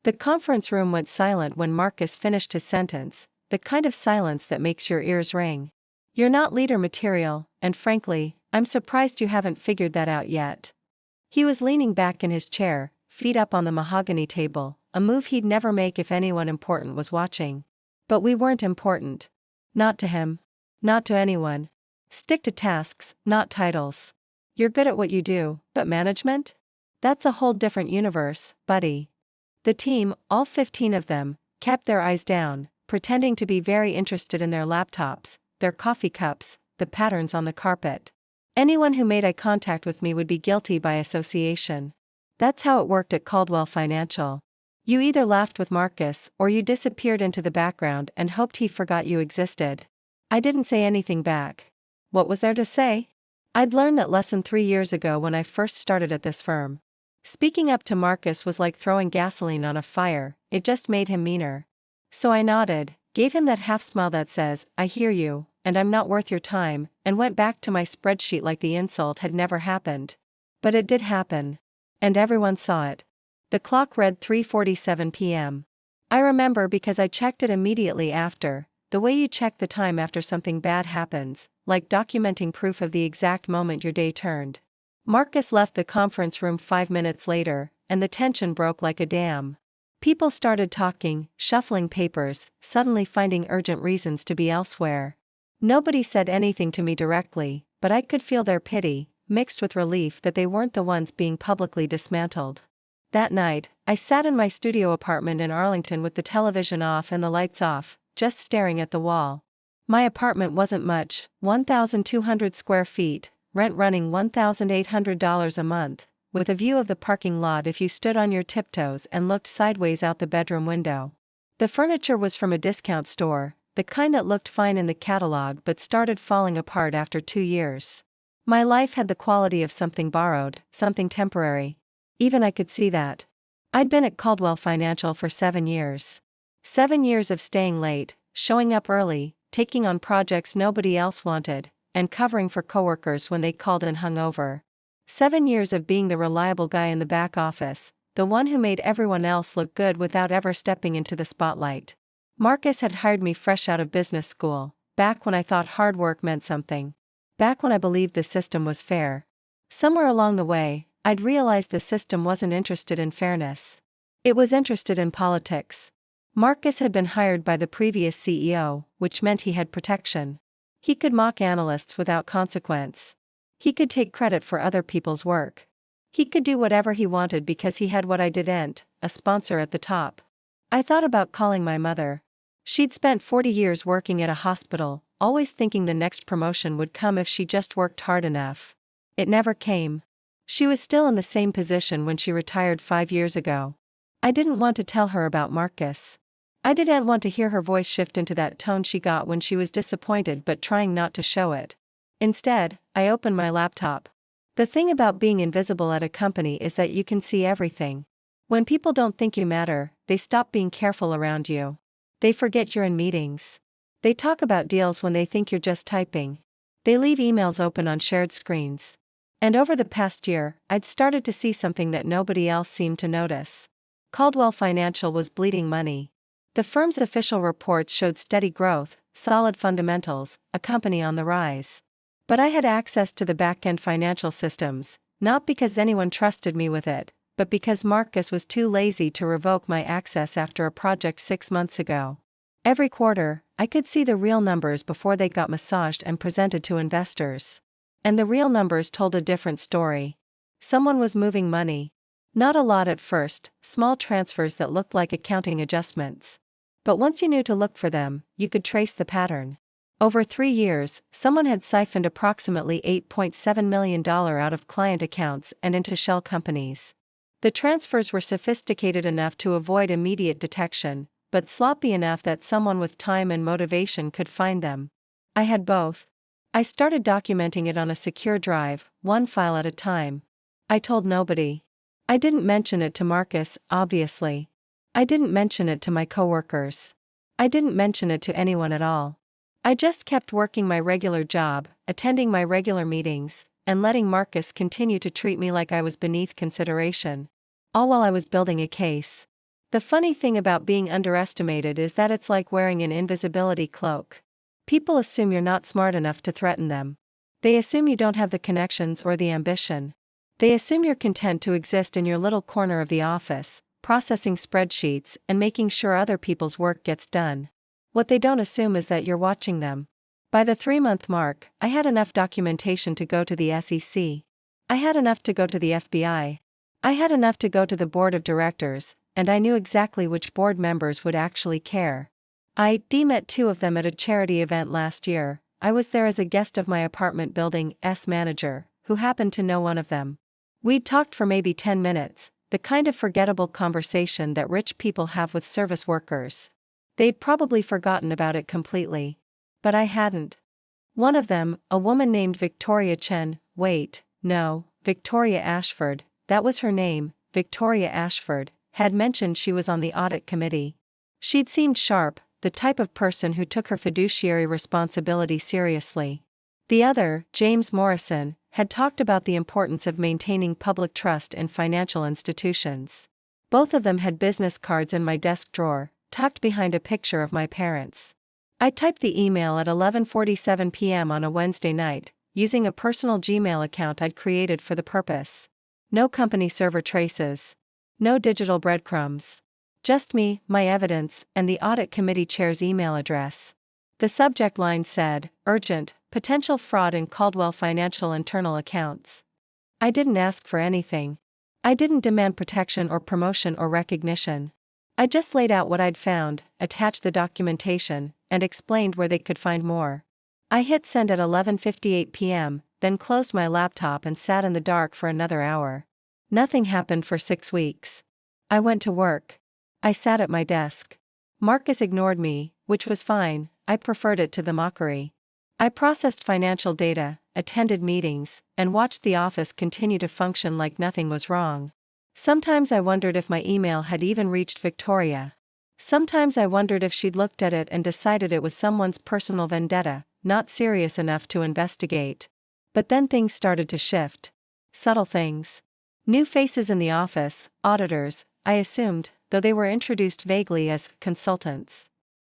The conference room went silent when Marcus finished his sentence, the kind of silence that makes your ears ring. You're not leader material, and frankly, I'm surprised you haven't figured that out yet. He was leaning back in his chair, feet up on the mahogany table, a move he'd never make if anyone important was watching. But we weren't important. Not to him. Not to anyone. Stick to tasks, not titles. You're good at what you do, but management? That's a whole different universe, buddy. The team, all 15 of them, kept their eyes down, pretending to be very interested in their laptops, their coffee cups, the patterns on the carpet. Anyone who made eye contact with me would be guilty by association. That's how it worked at Caldwell Financial. You either laughed with Marcus or you disappeared into the background and hoped he forgot you existed. I didn't say anything back. What was there to say? I'd learned that lesson 3 years ago when I first started at this firm. Speaking up to Marcus was like throwing gasoline on a fire, it just made him meaner. So I nodded, gave him that half smile that says, I hear you, and I'm not worth your time, and went back to my spreadsheet like the insult had never happened. But it did happen. And everyone saw it. The clock read 3:47 p.m. I remember because I checked it immediately after, the way you check the time after something bad happens, like documenting proof of the exact moment your day turned. Marcus left the conference room 5 minutes later, and the tension broke like a dam. People started talking, shuffling papers, suddenly finding urgent reasons to be elsewhere. Nobody said anything to me directly, but I could feel their pity, mixed with relief that they weren't the ones being publicly dismantled. That night, I sat in my studio apartment in Arlington with the television off and the lights off, just staring at the wall. My apartment wasn't much, 1,200 square feet, rent running $1,800 a month, with a view of the parking lot if you stood on your tiptoes and looked sideways out the bedroom window. The furniture was from a discount store, the kind that looked fine in the catalog but started falling apart after 2 years. My life had the quality of something borrowed, something temporary. Even I could see that. I'd been at Caldwell Financial for 7 years. 7 years of staying late, showing up early, taking on projects nobody else wanted, and covering for coworkers when they called in hungover. 7 years of being the reliable guy in the back office, the one who made everyone else look good without ever stepping into the spotlight. Marcus had hired me fresh out of business school, back when I thought hard work meant something. Back when I believed the system was fair. Somewhere along the way, I'd realized the system wasn't interested in fairness. It was interested in politics. Marcus had been hired by the previous CEO, which meant he had protection. He could mock analysts without consequence. He could take credit for other people's work. He could do whatever he wanted because he had what I didn't, a sponsor at the top. I thought about calling my mother. She'd spent 40 years working at a hospital, always thinking the next promotion would come if she just worked hard enough. It never came. She was still in the same position when she retired 5 years ago. I didn't want to tell her about Marcus. I didn't want to hear her voice shift into that tone she got when she was disappointed but trying not to show it. Instead, I opened my laptop. The thing about being invisible at a company is that you can see everything. When people don't think you matter, they stop being careful around you. They forget you're in meetings. They talk about deals when they think you're just typing. They leave emails open on shared screens. And over the past year, I'd started to see something that nobody else seemed to notice. Caldwell Financial was bleeding money. The firm's official reports showed steady growth, solid fundamentals, a company on the rise. But I had access to the back-end financial systems, not because anyone trusted me with it, but because Marcus was too lazy to revoke my access after a project 6 months ago. Every quarter, I could see the real numbers before they got massaged and presented to investors. And the real numbers told a different story. Someone was moving money. Not a lot at first, small transfers that looked like accounting adjustments. But once you knew to look for them, you could trace the pattern. Over 3 years, someone had siphoned approximately $8.7 million out of client accounts and into shell companies. The transfers were sophisticated enough to avoid immediate detection, but sloppy enough that someone with time and motivation could find them. I had both. I started documenting it on a secure drive, one file at a time. I told nobody. I didn't mention it to Marcus, obviously. I didn't mention it to my coworkers. I didn't mention it to anyone at all. I just kept working my regular job, attending my regular meetings, and letting Marcus continue to treat me like I was beneath consideration. All while I was building a case. The funny thing about being underestimated is that it's like wearing an invisibility cloak. People assume you're not smart enough to threaten them. They assume you don't have the connections or the ambition. They assume you're content to exist in your little corner of the office, processing spreadsheets and making sure other people's work gets done. What they don't assume is that you're watching them. By the 3-month mark, I had enough documentation to go to the SEC. I had enough to go to the FBI. I had enough to go to the board of directors, and I knew exactly which board members would actually care. I met 2 of them at a charity event last year. I was there as a guest of my apartment building's manager, who happened to know one of them. We'd talked for maybe 10 minutes, the kind of forgettable conversation that rich people have with service workers. They'd probably forgotten about it completely. But I hadn't. One of them, a woman named Victoria Chen, Victoria Ashford, that was her name, Victoria Ashford, had mentioned she was on the audit committee. She'd seemed sharp, the type of person who took her fiduciary responsibility seriously. The other, James Morrison, had talked about the importance of maintaining public trust in financial institutions. Both of them had business cards in my desk drawer, tucked behind a picture of my parents. I typed the email at 11:47 p.m. on a Wednesday night, using a personal Gmail account I'd created for the purpose. No company server traces. No digital breadcrumbs. Just me, my evidence, and the audit committee chair's email address. The subject line said, "Urgent, potential fraud in Caldwell Financial internal accounts." I didn't ask for anything. I didn't demand protection or promotion or recognition. I just laid out what I'd found, attached the documentation, and explained where they could find more. I hit send at 11:58 p.m., then closed my laptop and sat in the dark for another hour. Nothing happened for 6 weeks. I went to work. I sat at my desk. Marcus ignored me, which was fine. I preferred it to the mockery. I processed financial data, attended meetings, and watched the office continue to function like nothing was wrong. Sometimes I wondered if my email had even reached Victoria. Sometimes I wondered if she'd looked at it and decided it was someone's personal vendetta, not serious enough to investigate. But then things started to shift. Subtle things. New faces in the office, auditors, I assumed, though they were introduced vaguely as consultants.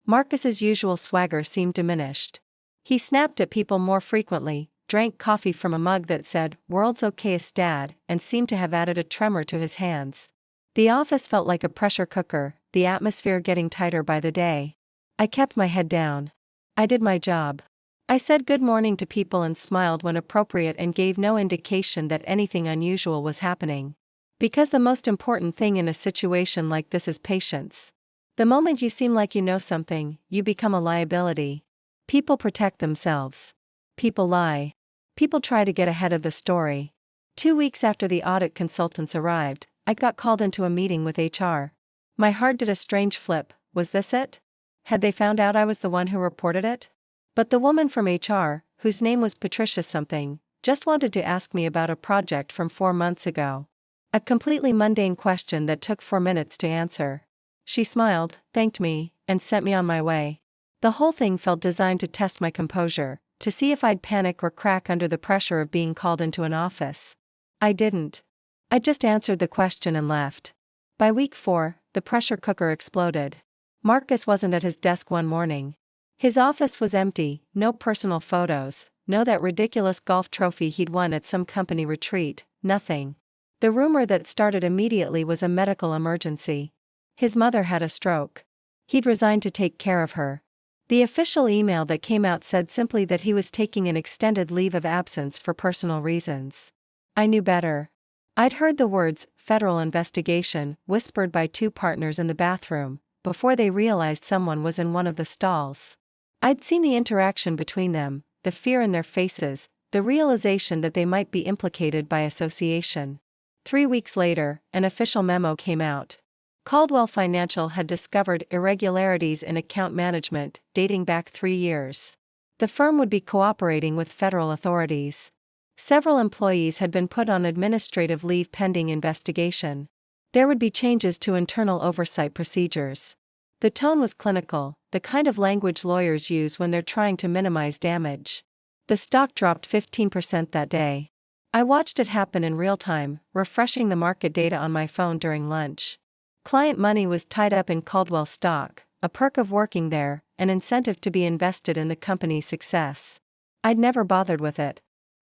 Marcus's usual swagger seemed diminished. He snapped at people more frequently, drank coffee from a mug that said, "World's okayest dad," and seemed to have added a tremor to his hands. The office felt like a pressure cooker, the atmosphere getting tighter by the day. I kept my head down. I did my job. I said good morning to people and smiled when appropriate and gave no indication that anything unusual was happening. Because the most important thing in a situation like this is patience. The moment you seem like you know something, you become a liability. People protect themselves. People lie. People try to get ahead of the story. 2 weeks after the audit consultants arrived, I got called into a meeting with HR. My heart did a strange flip. Was this it? Had they found out I was the one who reported it? But the woman from HR, whose name was Patricia something, just wanted to ask me about a project from 4 months ago. A completely mundane question that took 4 minutes to answer. She smiled, thanked me, and sent me on my way. The whole thing felt designed to test my composure, to see if I'd panic or crack under the pressure of being called into an office. I didn't. I just answered the question and left. By week 4, the pressure cooker exploded. Marcus wasn't at his desk one morning. His office was empty, no personal photos, no that ridiculous golf trophy he'd won at some company retreat, nothing. The rumor that started immediately was a medical emergency. His mother had a stroke. He'd resigned to take care of her. The official email that came out said simply that he was taking an extended leave of absence for personal reasons. I knew better. I'd heard the words, "federal investigation," whispered by 2 partners in the bathroom, before they realized someone was in one of the stalls. I'd seen the interaction between them, the fear in their faces, the realization that they might be implicated by association. 3 weeks later, an official memo came out. Caldwell Financial had discovered irregularities in account management, dating back 3 years. The firm would be cooperating with federal authorities. Several employees had been put on administrative leave pending investigation. There would be changes to internal oversight procedures. The tone was clinical, the kind of language lawyers use when they're trying to minimize damage. The stock dropped 15% that day. I watched it happen in real time, refreshing the market data on my phone during lunch. Client money was tied up in Caldwell stock, a perk of working there, an incentive to be invested in the company's success. I'd never bothered with it.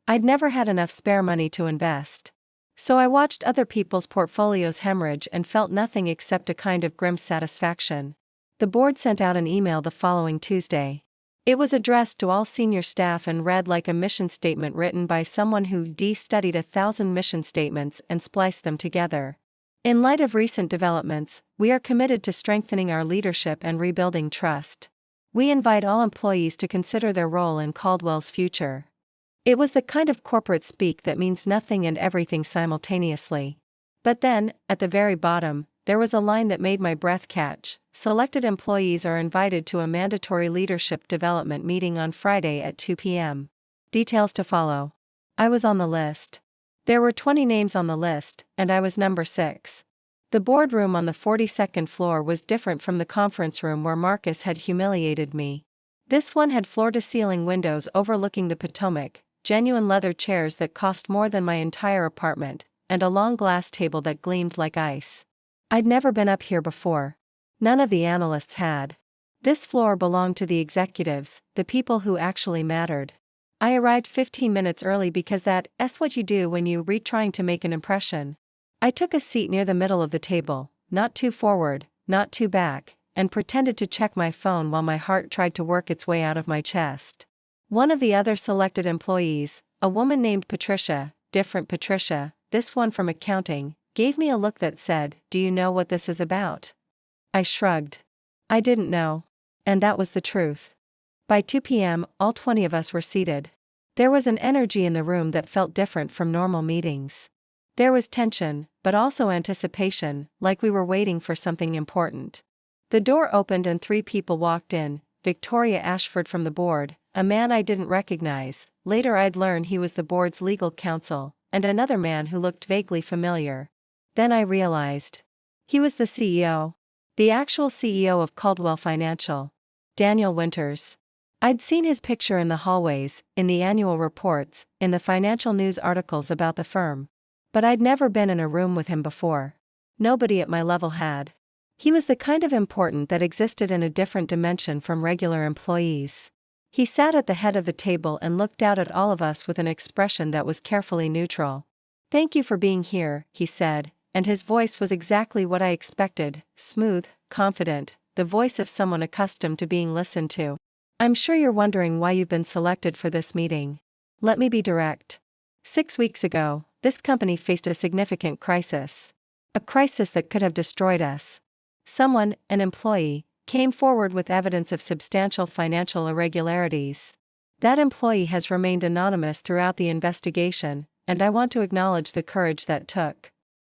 I'd never had enough spare money to invest. So I watched other people's portfolios hemorrhage and felt nothing except a kind of grim satisfaction. The board sent out an email the following Tuesday. It was addressed to all senior staff and read like a mission statement written by someone who studied 1,000 mission statements and spliced them together. In light of recent developments, we are committed to strengthening our leadership and rebuilding trust. We invite all employees to consider their role in Caldwell's future. It was the kind of corporate speak that means nothing and everything simultaneously. But then, at the very bottom, there was a line that made my breath catch. Selected employees are invited to a mandatory leadership development meeting on Friday at 2 p.m. Details to follow. I was on the list. There were 20 names on the list, and I was number 6. The boardroom on the 42nd floor was different from the conference room where Marcus had humiliated me. This one had floor-to-ceiling windows overlooking the Potomac, genuine leather chairs that cost more than my entire apartment, and a long glass table that gleamed like ice. I'd never been up here before. None of the analysts had. This floor belonged to the executives, the people who actually mattered. I arrived 15 minutes early because that's what you do when you're trying to make an impression. I took a seat near the middle of the table, not too forward, not too back, and pretended to check my phone while my heart tried to work its way out of my chest. One of the other selected employees, a woman named Patricia, different Patricia, this one from accounting, gave me a look that said, "Do you know what this is about?" I shrugged. I didn't know. And that was the truth. By 2 p.m., all 20 of us were seated. There was an energy in the room that felt different from normal meetings. There was tension, but also anticipation, like we were waiting for something important. The door opened and 3 people walked in: Victoria Ashford from the board, a man I didn't recognize, later I'd learn he was the board's legal counsel, and another man who looked vaguely familiar. Then I realized. He was the CEO. The actual CEO of Caldwell Financial. Daniel Winters. I'd seen his picture in the hallways, in the annual reports, in the financial news articles about the firm. But I'd never been in a room with him before. Nobody at my level had. He was the kind of important that existed in a different dimension from regular employees. He sat at the head of the table and looked out at all of us with an expression that was carefully neutral. "Thank you for being here," he said, and his voice was exactly what I expected, smooth, confident, the voice of someone accustomed to being listened to. "I'm sure you're wondering why you've been selected for this meeting. Let me be direct. 6 weeks ago, this company faced a significant crisis. A crisis that could have destroyed us. Someone, an employee, came forward with evidence of substantial financial irregularities. That employee has remained anonymous throughout the investigation, and I want to acknowledge the courage that took."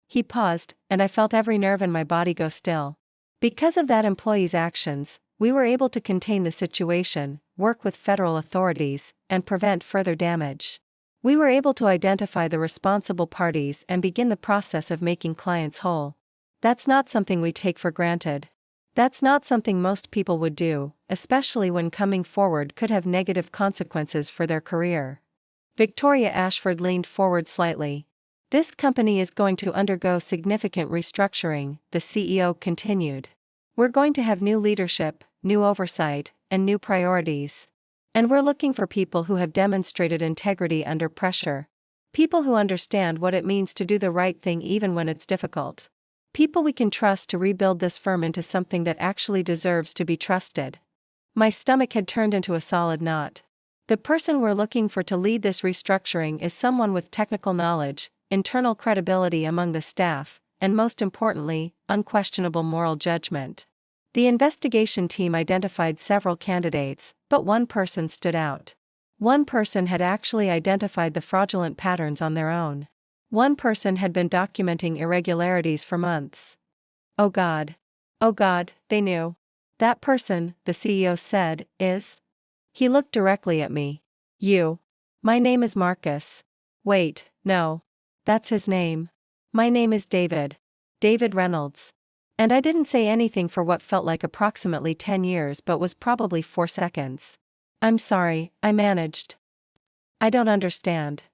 He paused, and I felt every nerve in my body go still. Because of that employee's actions, we were able to contain the situation, work with federal authorities, and prevent further damage. We were able to identify the responsible parties and begin the process of making clients whole. That's not something we take for granted. That's not something most people would do, especially when coming forward could have negative consequences for their career. Victoria Ashford leaned forward slightly. "This company is going to undergo significant restructuring," the CEO continued. "We're going to have new leadership, new oversight, and new priorities. And we're looking for people who have demonstrated integrity under pressure. People who understand what it means to do the right thing even when it's difficult. People we can trust to rebuild this firm into something that actually deserves to be trusted." My stomach had turned into a solid knot. The person we're looking for to lead this restructuring is someone with technical knowledge, internal credibility among the staff, and most importantly, unquestionable moral judgment. The investigation team identified several candidates, but one person stood out. One person had actually identified the fraudulent patterns on their own. One person had been documenting irregularities for months. Oh God, they knew. "That person," the CEO said, "is..." He looked directly at me. "You." "My name is Marcus." "Wait, no. That's his name. My name is David. David Reynolds." And I didn't say anything for what felt like approximately 10 years but was probably 4 seconds. "I'm sorry," I managed. "I don't understand."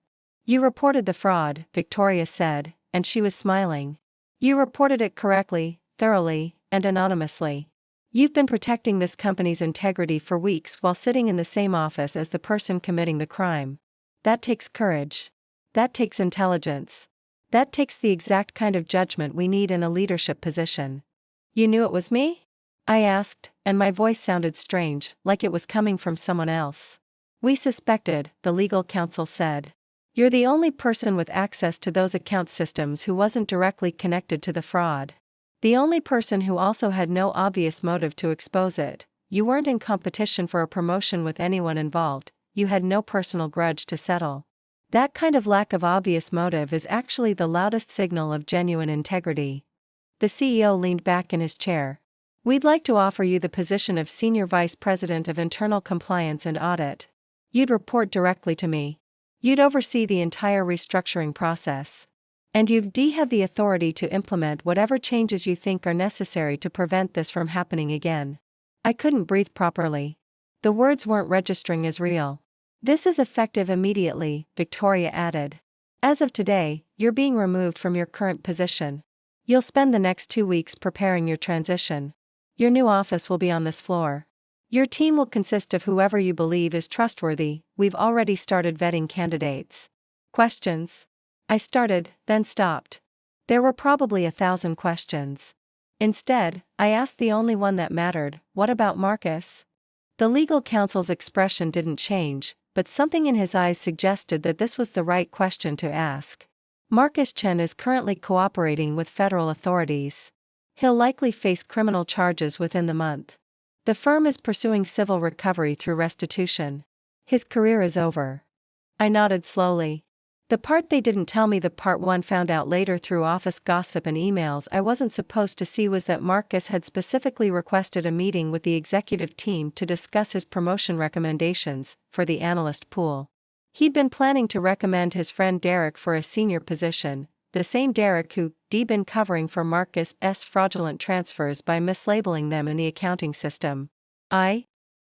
"You reported the fraud," Victoria said, and she was smiling. "You reported it correctly," thoroughly, and anonymously. You've been protecting this company's integrity for weeks while sitting in the same office as the person committing the crime. That takes courage. That takes intelligence. That takes the exact kind of judgment we need in a leadership position. You knew it was me? I asked, and my voice sounded strange, like it was coming from someone else. We suspected, the legal counsel said. You're the only person with access to those account systems who wasn't directly connected to the fraud. The only person who also had no obvious motive to expose it. You weren't in competition for a promotion with anyone involved, you had no personal grudge to settle. That kind of lack of obvious motive is actually the loudest signal of genuine integrity. The CEO leaned back in his chair. We'd like to offer you the position of Senior Vice President of Internal Compliance and Audit. You'd report directly to me. You'd oversee the entire restructuring process. And you'd have the authority to implement whatever changes you think are necessary to prevent this from happening again. I couldn't breathe properly. The words weren't registering as real. This is effective immediately, Victoria added. As of today, you're being removed from your current position. You'll spend the next 2 weeks preparing your transition. Your new office will be on this floor. Your team will consist of whoever you believe is trustworthy. We've already started vetting candidates. Questions? I started, then stopped. There were probably 1,000 questions. Instead, I asked the only one that mattered: what about Marcus? The legal counsel's expression didn't change, but something in his eyes suggested that this was the right question to ask. Marcus Chen is currently cooperating with federal authorities. He'll likely face criminal charges within the month. The firm is pursuing civil recovery through restitution. His career is over. I nodded slowly. The part they didn't tell me, the part one found out later through office gossip and emails I wasn't supposed to see, was that Marcus had specifically requested a meeting with the executive team to discuss his promotion recommendations for the analyst pool. He'd been planning to recommend his friend Derek for a senior position, the same Derek who'd been covering for Marcus's fraudulent transfers by mislabeling them in the accounting system.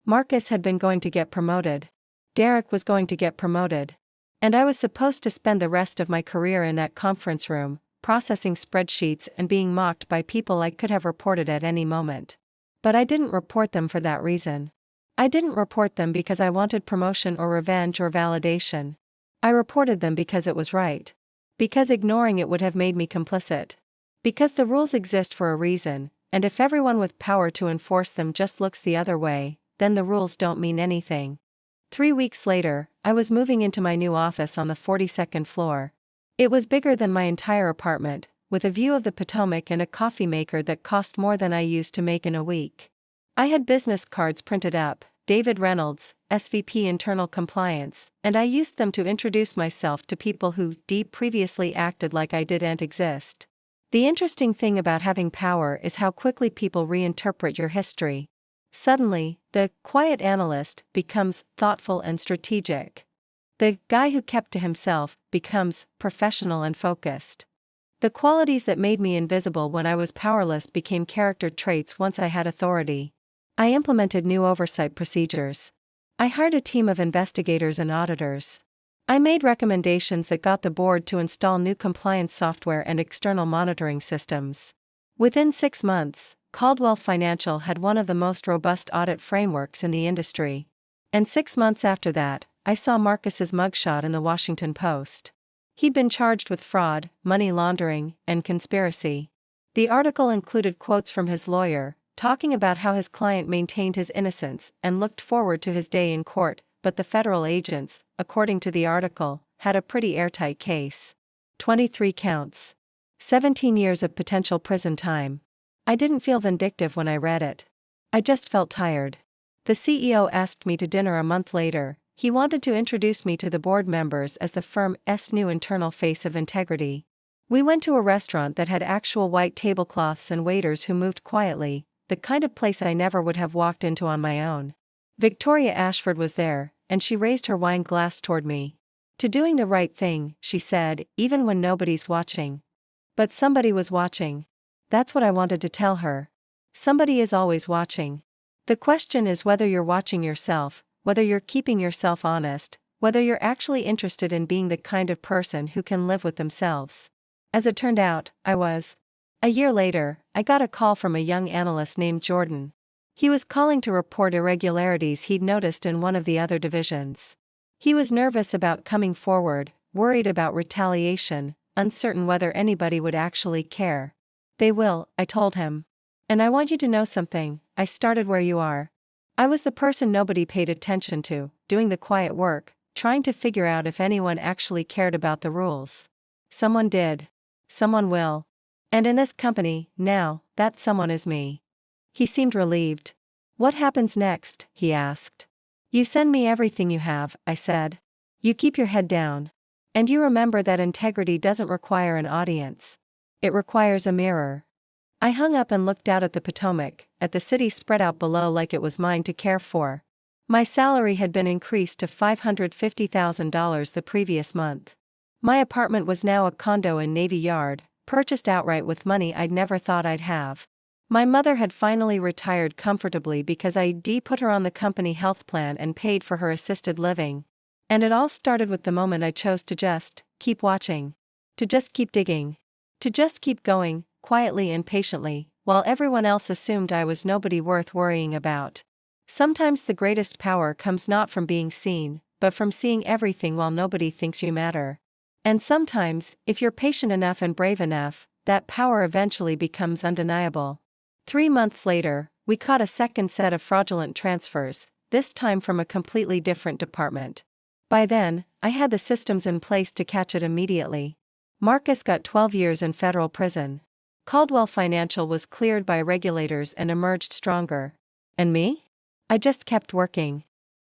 Marcus had been going to get promoted. Derek was going to get promoted. And I was supposed to spend the rest of my career in that conference room, processing spreadsheets and being mocked by people I could have reported at any moment. But I didn't report them for that reason. I didn't report them because I wanted promotion or revenge or validation. I reported them because it was right. Because ignoring it would have made me complicit. Because the rules exist for a reason, and if everyone with power to enforce them just looks the other way, then the rules don't mean anything. 3 weeks later, I was moving into my new office on the 42nd floor. It was bigger than my entire apartment, with a view of the Potomac and a coffee maker that cost more than I used to make in a week. I had business cards printed up, David Reynolds, SVP Internal Compliance, and I used them to introduce myself to people who previously acted like I didn't exist. The interesting thing about having power is how quickly people reinterpret your history. Suddenly, the quiet analyst becomes thoughtful and strategic. The guy who kept to himself becomes professional and focused. The qualities that made me invisible when I was powerless became character traits once I had authority. I implemented new oversight procedures. I hired a team of investigators and auditors. I made recommendations that got the board to install new compliance software and external monitoring systems. Within 6 months, Caldwell Financial had one of the most robust audit frameworks in the industry. And 6 months after that, I saw Marcus's mugshot in the Washington Post. He'd been charged with fraud, money laundering, and conspiracy. The article included quotes from his lawyer, talking about how his client maintained his innocence and looked forward to his day in court, but the federal agents, according to the article, had a pretty airtight case. 23 counts. 17 years of potential prison time. I didn't feel vindictive when I read it. I just felt tired. The CEO asked me to dinner a month later. He wanted to introduce me to the board members as the firm's new internal face of integrity. We went to a restaurant that had actual white tablecloths and waiters who moved quietly, the kind of place I never would have walked into on my own. Victoria Ashford was there, and she raised her wine glass toward me. To doing the right thing, she said, even when nobody's watching. But somebody was watching. That's what I wanted to tell her. Somebody is always watching. The question is whether you're watching yourself, whether you're keeping yourself honest, whether you're actually interested in being the kind of person who can live with themselves. As it turned out, I was. A year later, I got a call from a young analyst named Jordan. He was calling to report irregularities he'd noticed in one of the other divisions. He was nervous about coming forward, worried about retaliation, uncertain whether anybody would actually care. They will, I told him. And I want you to know something, I started where you are. I was the person nobody paid attention to, doing the quiet work, trying to figure out if anyone actually cared about the rules. Someone did. Someone will. And in this company, now, that someone is me. He seemed relieved. What happens next? He asked. You send me everything you have, I said. You keep your head down. And you remember that integrity doesn't require an audience. It requires a mirror. I hung up and looked out at the Potomac, at the city spread out below like it was mine to care for. My salary had been increased to $550,000 the previous month. My apartment was now a condo in Navy Yard, purchased outright with money I'd never thought I'd have. My mother had finally retired comfortably because I'd put her on the company health plan and paid for her assisted living. And it all started with the moment I chose to just keep watching. To just keep digging. To just keep going, quietly and patiently, while everyone else assumed I was nobody worth worrying about. Sometimes the greatest power comes not from being seen, but from seeing everything while nobody thinks you matter. And sometimes, if you're patient enough and brave enough, that power eventually becomes undeniable. 3 months later, we caught a second set of fraudulent transfers, this time from a completely different department. By then, I had the systems in place to catch it immediately. Marcus got 12 years in federal prison. Caldwell Financial was cleared by regulators and emerged stronger. And me? I just kept working.